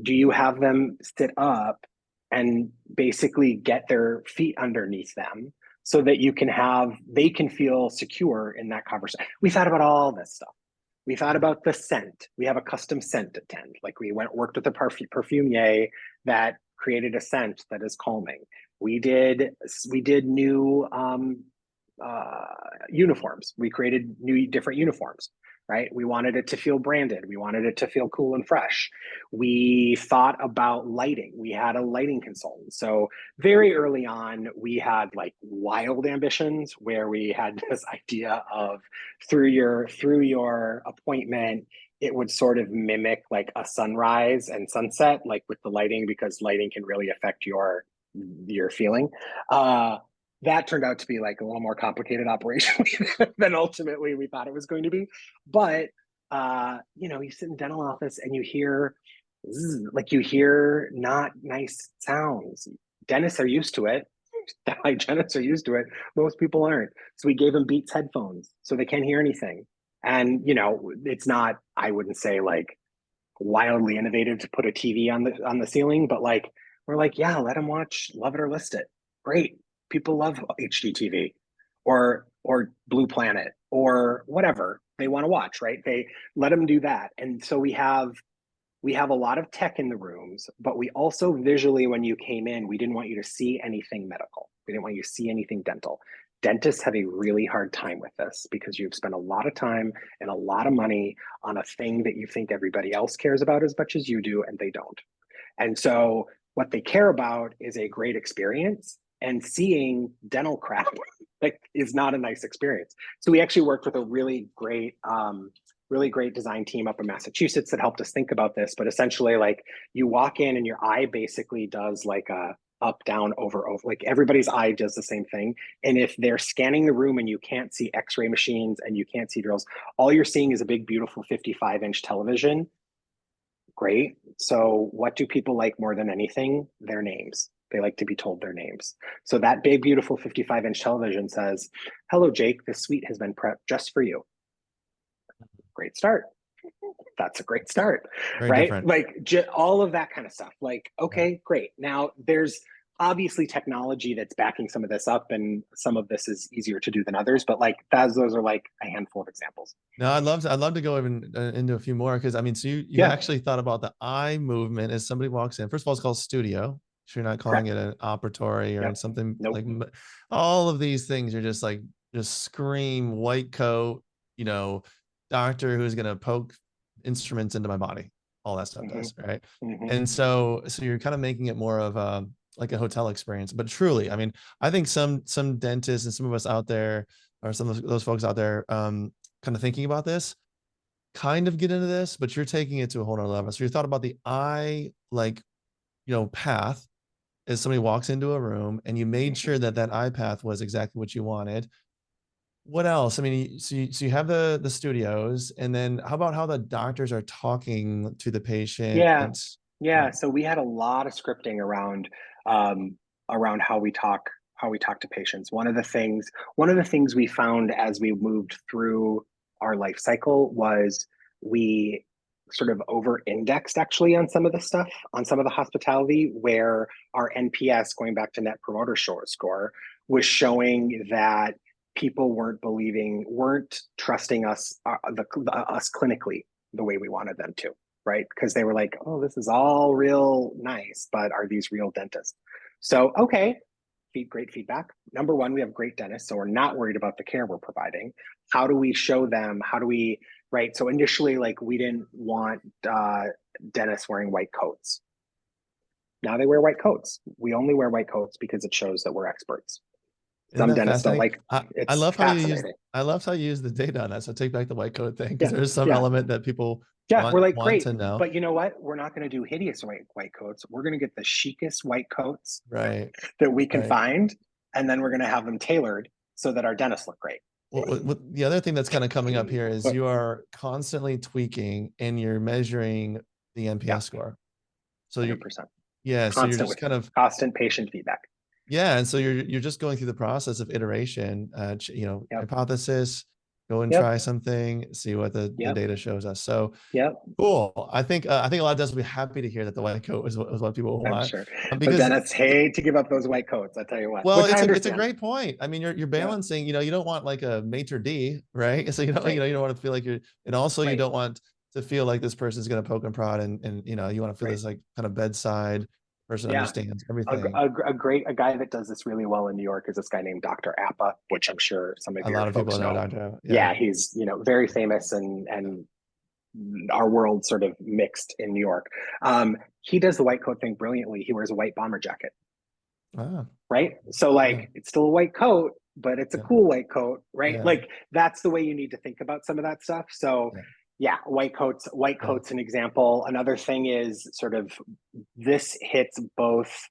do you have them sit up and basically get their feet underneath them so that they can feel secure in that conversation? We thought about all this stuff. We thought about the scent. We have a custom scent to tend. Like worked with a perfumier that created a scent that is calming. We did new uniforms. We created new different uniforms, right? We wanted it to feel branded. We wanted it to feel cool and fresh. We thought about lighting. We had a lighting consultant. So very early on, we had like wild ambitions where we had this idea of through your appointment, it would sort of mimic like a sunrise and sunset, like with the lighting, because lighting can really affect your feeling. That turned out to be like a little more complicated operation than ultimately we thought it was going to be. But you sit in dental office and you hear like you hear not nice sounds. Dentists are used to it. Hygienists are used to it. Most people aren't. So we gave them Beats headphones so they can't hear anything. And it's not, I wouldn't say like wildly innovative to put a TV on the ceiling, but like we're like, yeah, let them watch Love It or List It. Great. People love HGTV or Blue Planet or whatever they want to watch, right? They let them do that. And so we have a lot of tech in the rooms, but we also visually, when you came in, we didn't want you to see anything medical. We didn't want you to see anything dental. Dentists have a really hard time with this because you've spent a lot of time and a lot of money on a thing that you think everybody else cares about as much as you do, and they don't. And so what they care about is a great experience, and seeing dental crap like is not a nice experience. So we actually worked with a really great design team up in Massachusetts that helped us think about this. But essentially, like you walk in and your eye basically does like a up, down, over, like everybody's eye does the same thing. And if they're scanning the room and you can't see x-ray machines and you can't see drills, all you're seeing is a big, beautiful 55-inch television. Great. So what do people like more than anything? Their names. They like to be told their names. So that big, beautiful 55-inch television says, hello, Jake, this suite has been prepped just for you. Great start. That's a great start, Very right? different. Like all of that kind of stuff. Like, Yeah. okay, great. Now there's obviously technology that's backing some of this up, and some of this is easier to do than others. But like those are like a handful of examples. No, I'd love to go even into a few more because I mean, so you Yeah, actually thought about the eye movement as somebody walks in. First of all, it's called studio. So you're not calling it correct. an operatory or in Yep. something Nope. like all of these things. You're just like just scream white coat, you know, doctor who's gonna poke instruments into my body. All that stuff Hmm. does, right? Hmm. And so you're kind of making it more of a like a hotel experience. But truly, I mean, I think some dentists and some of us out there, or some of those folks out there, kind of thinking about this, kind of get into this, but you're taking it to a whole nother level. So you thought about the eye, like, path as somebody walks into a room and you made Hmm. sure that that eye path was exactly what you wanted. What else? I mean, so you have the studios, and then how about how the doctors are talking to the patient? Yeah, Yeah. yeah. So we had a lot of scripting um, around how we talk to patients. One of the things we found as we moved through our life cycle was we sort of over indexed actually on some of the stuff, on some of the hospitality, where our NPS, going back to net promoter score, was showing that people weren't trusting us clinically the way we wanted them to, right? Because they were like, oh, this is all real nice, but are these real dentists? So, okay, great feedback. Number one, we have great dentists, so we're not worried about the care we're providing. How do we show them? How do we, right? So initially, like we didn't want dentists wearing white coats. Now they wear white coats. We only wear white coats because it shows that we're experts. Isn't Some that dentists don't fascinating? like. I It's love how you use fascinating. I love how you use the data on that. So take back the white coat thing because Yeah, there's some yeah, element that people yeah. We're like, want great, to know. but you know what? We're not going to do hideous white coats. We're going to get the chicest white coats Right. that we can Right. find, and then we're going to have them tailored so that our dentists look great. The other thing that's kind of coming up here is But you are constantly tweaking and you're measuring the yeah, NPS score. So you 100%. yeah, so you're Constant just with kind of constant patient feedback. yeah, and so you're just going through the process of iteration, Yep, hypothesis, go and yep, try something, see what the yep, data shows us. So yep. cool. I think a lot of dentists will be happy to hear that the white coat is what people I'm want, sure. But because dentists hate to give up those white coats. I tell you what, well, which I it's a understand. great point. I mean, you're Yeah, balancing. You don't want like a maitre d, right? So right, you don't want to feel like you're, and also you right, don't want to feel like this person's going to poke and prod, and you want to feel right. this like kind of bedside person Yeah. understands everything. A guy that does this really well in New York is this guy named Dr. Appa, which I'm sure some of A your lot of people folks know know. Dr. Yeah. Yeah, he's very famous and our world sort of mixed in New York. He does the white coat thing brilliantly. He wears a white bomber jacket, Ah, right? So yeah, like it's still a white coat, but it's a yeah, cool white coat, right? yeah, Like that's the way you need to think about some of that stuff. So yeah, yeah, white yeah. coats an example. Another thing is sort of this hits both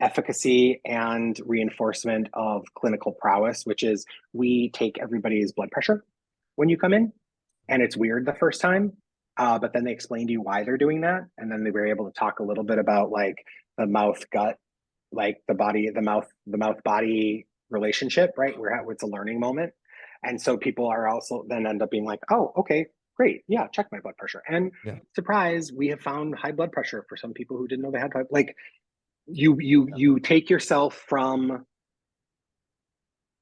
efficacy and reinforcement of clinical prowess, which is we take everybody's blood pressure when you come in, and it's weird the first time, but then they explain to you why they're doing that, and then they were able to talk a little bit about like the mouth gut, like the mouth body relationship, right? Where it's a learning moment, and so people are also then end up being like, oh, okay, great, yeah, check my blood pressure, and Yeah. surprise, we have found high blood pressure for some people who didn't know they had high, like you take yourself from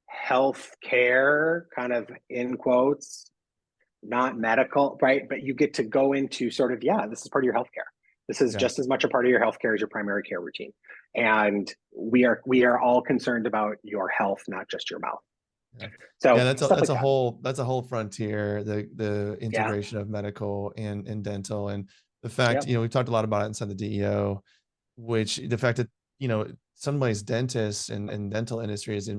health care kind of in quotes, not medical, right? But you get to go into sort of, yeah, this is part of your healthcare. This is Yeah. just as much a part of your healthcare as your primary care routine. And we are all concerned about your health, not just your mouth. Yeah. Yeah, So stuff like that. that's a whole frontier, the Yeah. integration of medical and dental, and the fact, Yep. we've talked a lot about it inside the DEO, which the fact that, some ways dentists and dental industry is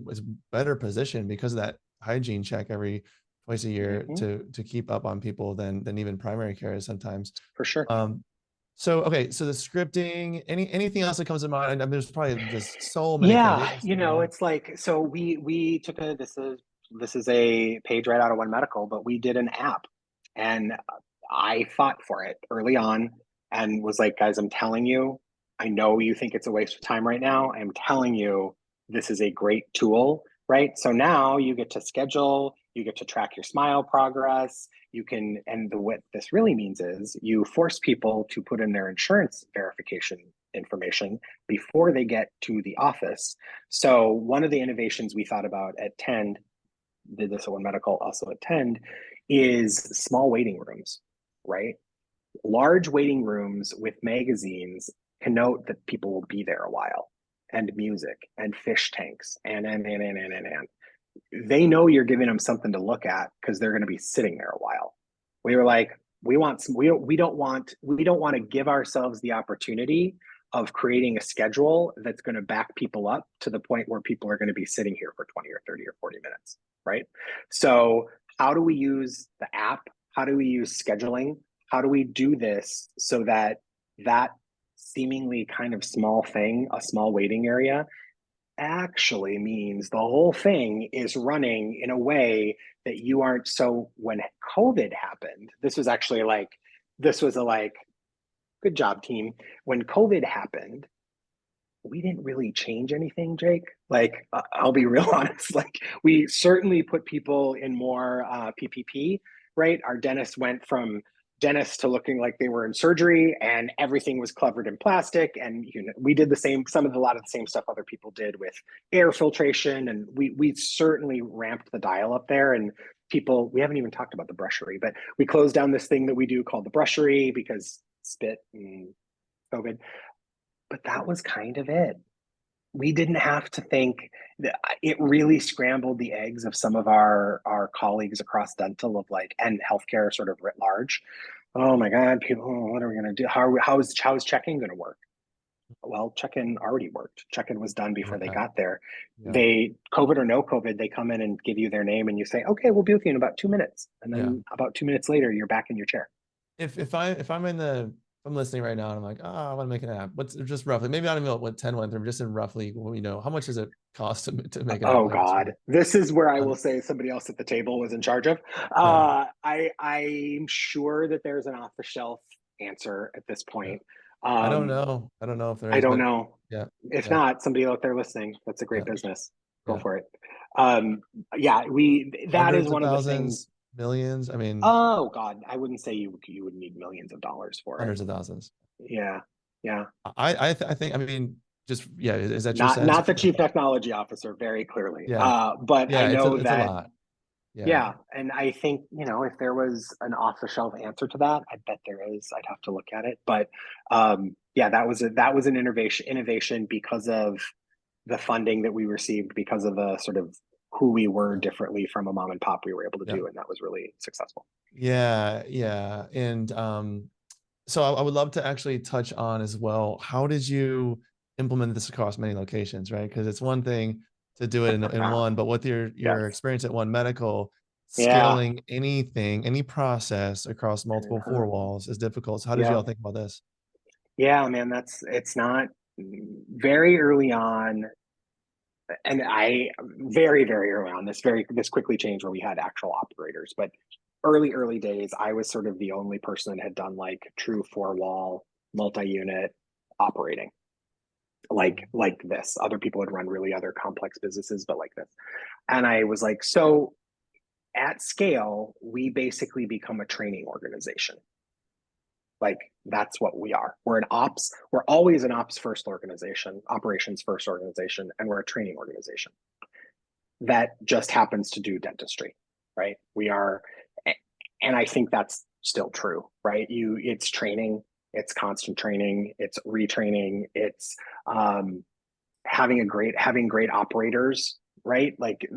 better positioned because of that hygiene check every twice a year Mm-hmm. to keep up on people than even primary care is sometimes. For sure. So okay, so the scripting, anything else that comes to mind? I mean, there's probably just so many things. Yeah, it's like so we took a this is a page right out of One Medical, but we did an app, and I fought for it early on and was like, guys, I'm telling you, I know you think it's a waste of time right now. I'm telling you, this is a great tool, right? So now you get to schedule, you get to track your smile progress, you can, and what this really means is you force people to put in their insurance verification information before they get to the office. So one of the innovations we thought about at Tend, did this at One Medical, also at Tend, is small waiting rooms, right? Large waiting rooms with magazines connote that people will be there a while, and music and fish tanks and they know you're giving them something to look at because they're going to be sitting there a while. We were like, we don't want to give ourselves the opportunity of creating a schedule that's going to back people up to the point where people are going to be sitting here for 20 or 30 or 40 minutes, right? So how do we use the app? How do we use scheduling? How do we do this so that that seemingly kind of small thing, a small waiting area, actually means the whole thing is running in a way that you aren't. So when COVID happened, this was a like, good job, team. When COVID happened, we didn't really change anything, Jake. Like, I'll be real honest. Like, we certainly put people in more PPP, right? Our dentists went from dentists to looking like they were in surgery, and everything was covered in plastic. And we did the same, a lot of the same stuff other people did with air filtration, and we certainly ramped the dial up there. And people, we haven't even talked about the brushery, but we closed down this thing that we do called the brushery because spit and COVID. But that was kind of it. We didn't have to think. It really scrambled the eggs of some of our colleagues across dental of like, and healthcare sort of writ large. Oh my God, people, what are we going to do? How is checking going to work? Well, check-in already worked. Check-in was done before they Yeah. got there. Yeah. They, COVID or no COVID, they come in and give you their name and you say, okay, we'll be with you in about 2 minutes. And Yeah. then about 2 minutes later, you're back in your chair. If I'm listening right now and I'm like, oh, I want to make an app. What's just roughly, maybe I don't know what 10 went through, just in roughly, well, how much does it cost to make an app Oh like this? God, this is where I will Um, say somebody else at the table was in charge of. yeah. I'm sure that there's an off-the-shelf answer at this Yeah. point. I don't Um, know. I don't know if there I is, don't but know. yeah. If Yeah. not, somebody out there listening, that's a great Yeah. business. Go Yeah. for it. Um, yeah, that is Hundreds of one of the things. thousands, millions. I mean, Oh God, I wouldn't say you would need millions of dollars for it. hundreds of thousands. Yeah, yeah. I think, I mean, just, yeah. Is that your Not sense? not the chief technology officer, very clearly. Yeah. But I Yeah. know It's a that. lot. Yeah. Yeah, and I think, if there was an off-the-shelf answer to that, I bet there is. I'd have to look at it. But yeah, that was an innovation because of the funding that we received, because of the sort of who we were Yeah. differently from a mom and pop we were able to Yeah. do, and that was really successful. Yeah. Yeah. And so I would love to actually touch on as well, how did you implement this across many locations, right? Because it's one thing to do it in one, but with your Yes. experience at One Medical, Yeah. scaling anything, any process across multiple four Uh-huh. walls is difficult. So how did you Yeah. all think about this? Yeah, man, it's not very early on, and I very, very early on, this quickly changed where we had actual operators, but early days, I was sort of the only person that had done like true four wall multi-unit operating like this. Other people had run really other complex businesses, but like this. And I was like, so at scale, we basically become a training organization. Like that's what we are. We're always an ops first organization, operations first organization, and we're a training organization that just happens to do dentistry, right? We are, and I think that's still true, right? It's training, it's constant training, it's retraining, it's having great operators, right? Like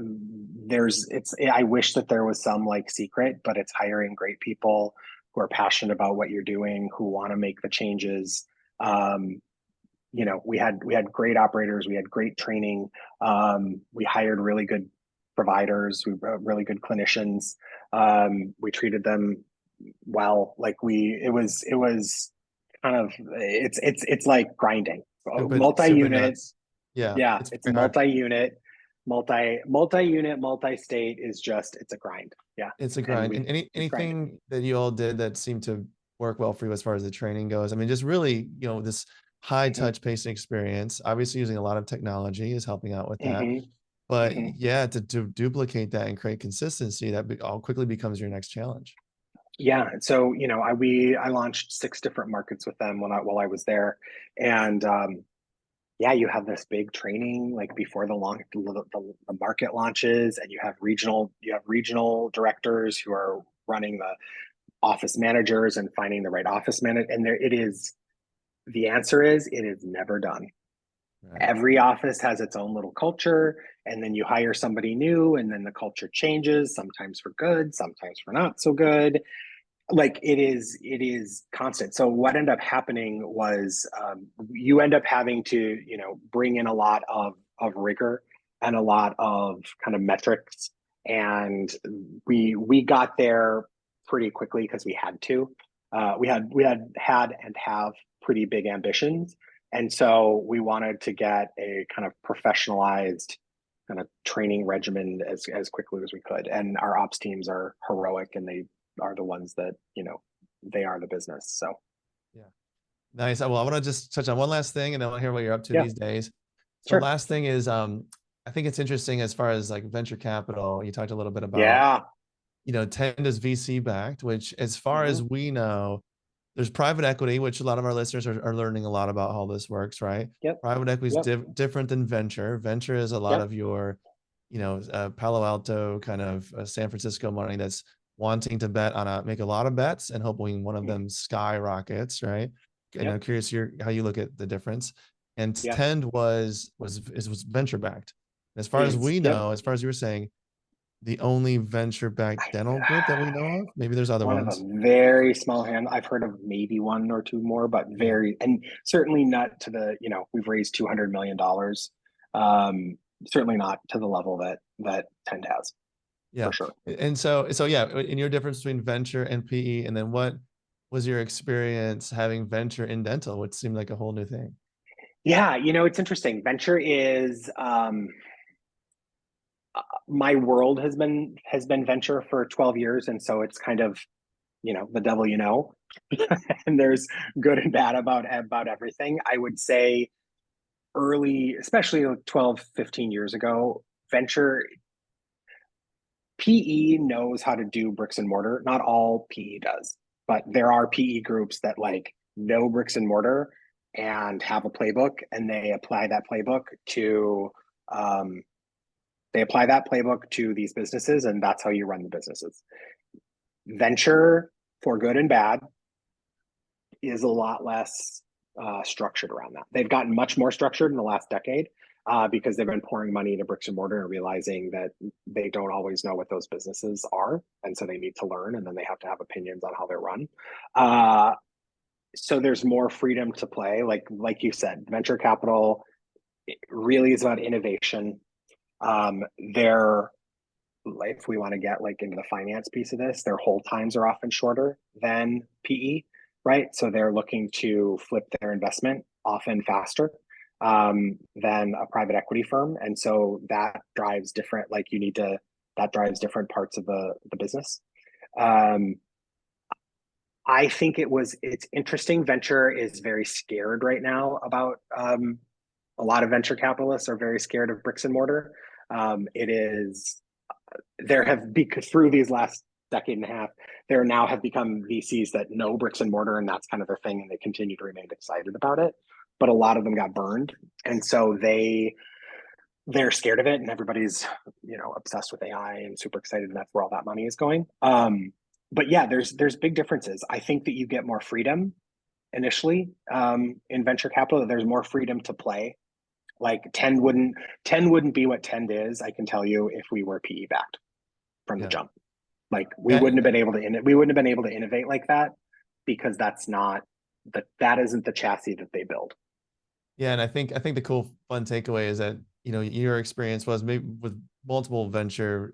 I wish that there was some like secret, but it's hiring great people who are passionate about what you're doing, who want to make the changes. Um, we had great operators, we had great training, we hired really good providers, really good clinicians, we treated them well. Like it was kind of it's like grinding. Super, super Multi-unit. nuts. Yeah, Yeah, it's it's very hard. multi-unit, multi-unit, multi-state is just, it's a grind. Yeah. It's a And grind. And we've grinded. anything that you all did that seemed to work well for you as far as the training goes? I mean, just really, this high Hmm. touch pacing experience, obviously using a lot of technology is helping out with that. Hmm. But Hmm. yeah, to duplicate that and create consistency, all quickly becomes your next challenge. Yeah. So, I launched 6 different markets with them while I was there. And yeah, you have this big training like before the market launches, and you have regional directors who are running the office managers and finding the right office manager. And the answer is it is never done. Right. Every office has its own little culture, and then you hire somebody new, and then the culture changes, sometimes for good, sometimes for not so good. Like it is constant. So what ended up happening was, you end up having to bring in a lot of rigor and a lot of kind of metrics, and we got there pretty quickly because we had to. We had and have pretty big ambitions, and so we wanted to get a kind of professionalized kind of training regimen as quickly as we could. And our ops teams are heroic, and they are the ones that they are the business. So Yeah. Nice. Well, I want to just touch on one last thing and then I want to hear what you're up to yeah, these days. So sure. last thing is, I think it's interesting as far as like venture capital. You talked a little bit about, Yeah. Tend is VC backed, which as far as Hmm. we know, there's private equity, which a lot of our listeners are learning a lot about how this works, right? Yep. Private equity is Yep. different than venture. Venture is a lot Yep. of your, Palo Alto kind of San Francisco money that's wanting to make a lot of bets and hoping one of Mm. them skyrockets, right? And I'm Yep. curious how you look at the difference. And Yep. Tend was venture backed. As far as Is. we Yep. know, as far as you were saying, the only venture-backed dental group that we know of. Maybe there's other one of a ones. very small hand. I've heard of maybe one or two more, but Yeah. very, and certainly not to the, we've raised $200 million. Certainly not to the level that Tend has, Yeah. for sure. And so yeah, in your difference between venture and PE, and then what was your experience having venture in dental, which seemed like a whole new thing? Yeah, it's interesting. Venture is my world has been venture for 12 years, and so it's kind of the devil and there's good and bad about everything. I would say early, especially like 12, 15 years ago, venture PE knows how to do bricks and mortar. Not all PE does, but there are PE groups that like know bricks and mortar and have a playbook, and um, they apply that playbook to these businesses, and that's how you run the businesses. Venture, for good and bad, is a lot less structured around that. They've gotten much more structured in the last decade because they've been pouring money into bricks and mortar and realizing that they don't always know what those businesses are, and so they need to learn, and then they have to have opinions on how they're run. So there's more freedom to play. Like you said, venture capital really is about innovation. They're if we want to get like into the finance piece of this, their hold times are often shorter than PE, right? So they're looking to flip their investment often faster than a private equity firm, and so that drives different. That drives different parts of the business. Um, I think it's interesting. Venture is very scared right now about a lot of venture capitalists are very scared of bricks and mortar. It is there have because through these last decade and a half, there now have become VCs that know bricks and mortar, and that's kind of their thing, and they continue to remain excited about it. But a lot of them got burned, and so they're scared of it, and everybody's obsessed with AI and super excited, and that's where all that money is going. But yeah, there's big differences. I think that you get more freedom initially in venture capital. There's more freedom to play. Like Tend wouldn't be what Tend is, I can tell you, if we were PE backed from the Yeah. jump. Like we Yeah. wouldn't have been able to innovate like that, because that isn't the chassis that they build. Yeah, and I think the cool fun takeaway is that your experience was maybe with multiple venture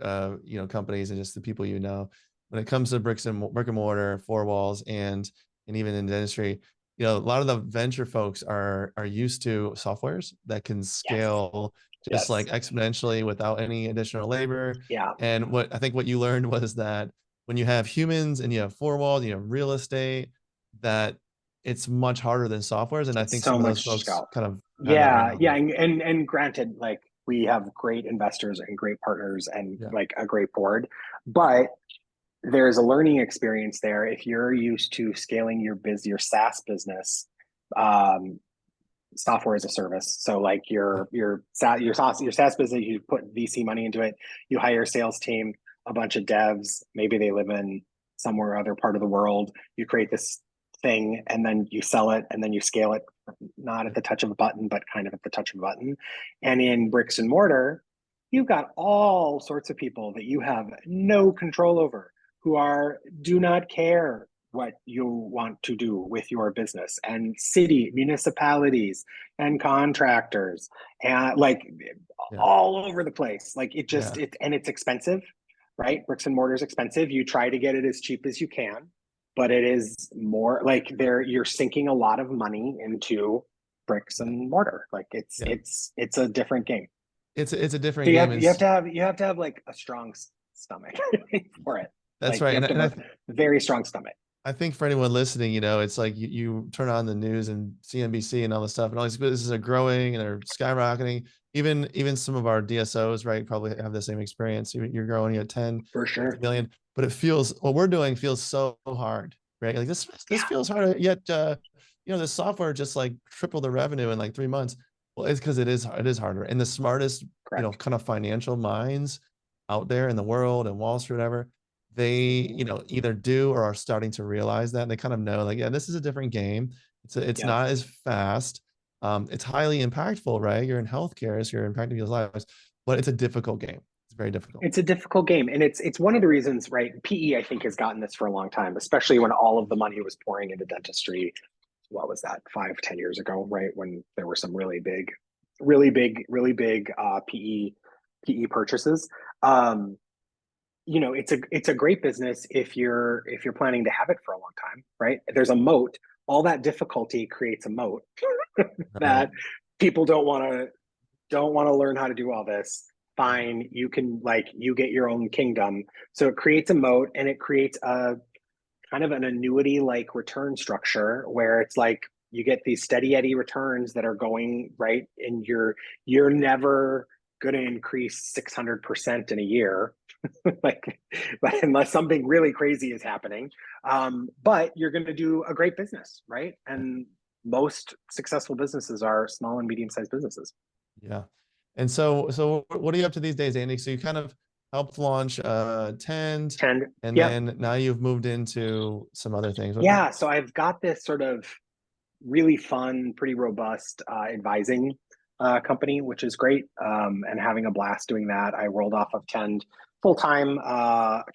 companies and just the people when it comes to brick and mortar, four walls, and even in the industry, a lot of the venture folks are used to softwares that can Yes. scale just like Yes. exponentially without any additional labor. Yeah. And what you learned was that when you have humans and you have four walls, you have real estate, that it's much harder than softwares, and I It's think so some of those much folks scale. kind of have that right Yeah, now. yeah, and granted, like we have great investors and great partners and Yeah, like a great board, but there's a learning experience there if you're used to scaling your SaaS business, um, software as a service. So like yeah, your SaaS business, you put VC money into it, you hire a sales team, a bunch of devs, maybe they live in somewhere other part of the world. You create this thing, and then you sell it, and then you scale it, not at yeah, the touch of a button, but kind of at the touch of a button. And in bricks and mortar, you've got all sorts of people that you have no control over, who do not care what you want to do with your business, and municipalities and contractors, and like yeah, all over the place. Like yeah, and it's expensive, right? Bricks and mortar is expensive. You try to get it as cheap as you can, but it is more like you're sinking a lot of money into bricks yeah, and mortar. Like yeah. it's a different game. It's a So different you game. have you have Is to have you have to have like a strong stomach for it. That's Like right, you have to and have a very strong stomach. I think for anyone listening, it's like you turn on the news and CNBC and all this stuff, and all these businesses are growing and they're skyrocketing. Even some of our DSOs, right, probably have the same experience. You're growing at 10, For 50 sure. million, but what we're doing feels so hard, right? Like this Yeah. feels hard, yet the software just like tripled the revenue in like 3 months. Well, it's because it is harder, and the smartest Correct. kind of financial minds out there in the world and Wall Street, whatever, they either do or are starting to realize that, and they kind of know, like, yeah, this is a different game. It's Yep. not as fast. It's highly impactful, right? You're in healthcare, so you're impacting people's lives, but it's a difficult game. It's very difficult. It's a difficult game, and it's one of the reasons, right? PE, I think, has gotten this for a long time, especially when all of the money was pouring into dentistry. What was that, 5, 10 years ago, right? When there were some really big PE purchases. Um, it's a great business if you're planning to have it for a long time, right? There's a moat. All that difficulty creates a moat Right. that people don't want to learn how to do all this. Fine, you can, like, you get your own kingdom. So it creates a moat, and it creates a kind of an annuity like return structure where it's like you get these steady eddy returns that are going right, and you're never going to increase 600% in a year, like, but unless something really crazy is happening. But you're going to do a great business, right? And most successful businesses are small and medium sized businesses. Yeah. And so what are you up to these days, Andy? So you kind of helped launch Tend, And and yep. then now you've moved into some other things. Yeah, so I've got this sort of really fun, pretty robust advising company, which is great, and having a blast doing that. I rolled off of Tend full time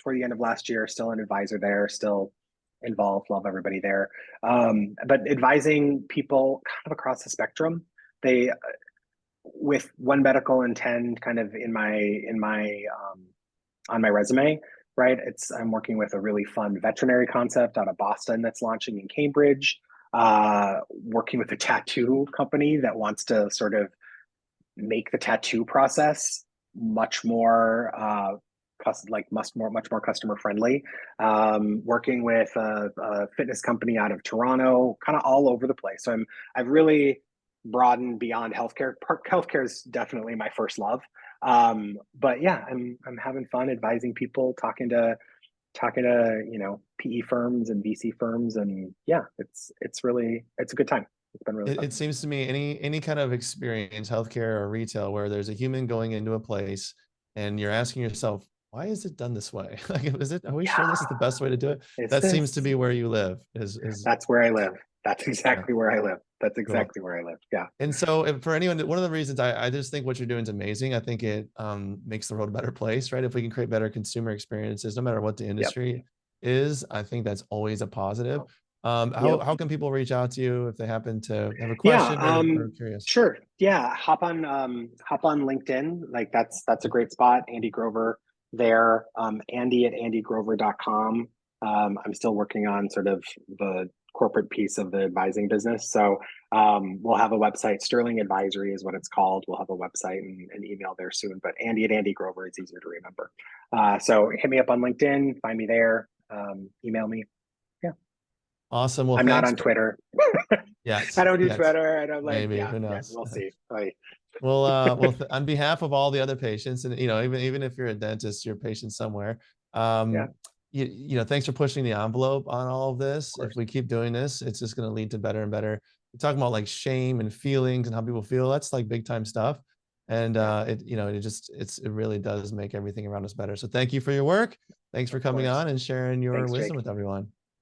toward the end of last year. Still an advisor there, still involved. Love everybody there, but advising people kind of across the spectrum. They with One Medical and Tend kind of in my on my resume, right? I'm working with a really fun veterinary concept out of Boston that's launching in Cambridge. Working with a tattoo company that wants to sort of make the tattoo process much more much more customer friendly. Working with a fitness company out of Toronto, kind of all over the place. So I've really broadened beyond healthcare. Healthcare is definitely my first love. But yeah, I'm having fun advising people, talking to PE firms and VC firms, and yeah, it's a good time. It's been really fun. it seems to me any kind of experience, healthcare or retail, where there's a human going into a place and you're asking yourself, why is it done this way? Like, are we sure this is the Yeah, best way to do it? is That seems to this? be where you live. Is That's where I live. That's Yeah, exactly where I live. That's cool. exactly where I live. Yeah. And so for anyone, one of the reasons I just think what you're doing is amazing. I think it makes the world a better place, right? If we can create better consumer experiences, no matter what the Yep. industry is, I think that's always a positive. Yep. How can people reach out to you if they happen to have a Yeah. question or curious? Sure. Yeah. Hop on LinkedIn. Like that's a great spot. Andy Grover there. Andy at andygrover.com. I'm still working on sort of the corporate piece of the advising business. So we'll have a website. Sterling Advisory is what it's called. We'll have a website and email there soon. But Andy at Andy Grover is easier to remember. So hit me up on LinkedIn. Find me there. Email me. Yeah. Awesome. Well, I'm not thanks. on Twitter. I Yes, don't do yes, Twitter. I don't like, maybe. yeah, Who yeah, knows? we'll see. Like, On behalf of all the other patients, and even if you're a dentist, you're a patient somewhere. yeah, Um, thanks for pushing the envelope on all of of this. If course. we keep doing this, it's just going to lead to better and better. We're talking about like shame and feelings and how people feel. That's like big time stuff, and Yeah, it really does make everything around us better. So thank you for your work. Thanks for of coming course. on and sharing your Thanks, wisdom Jake. with everyone.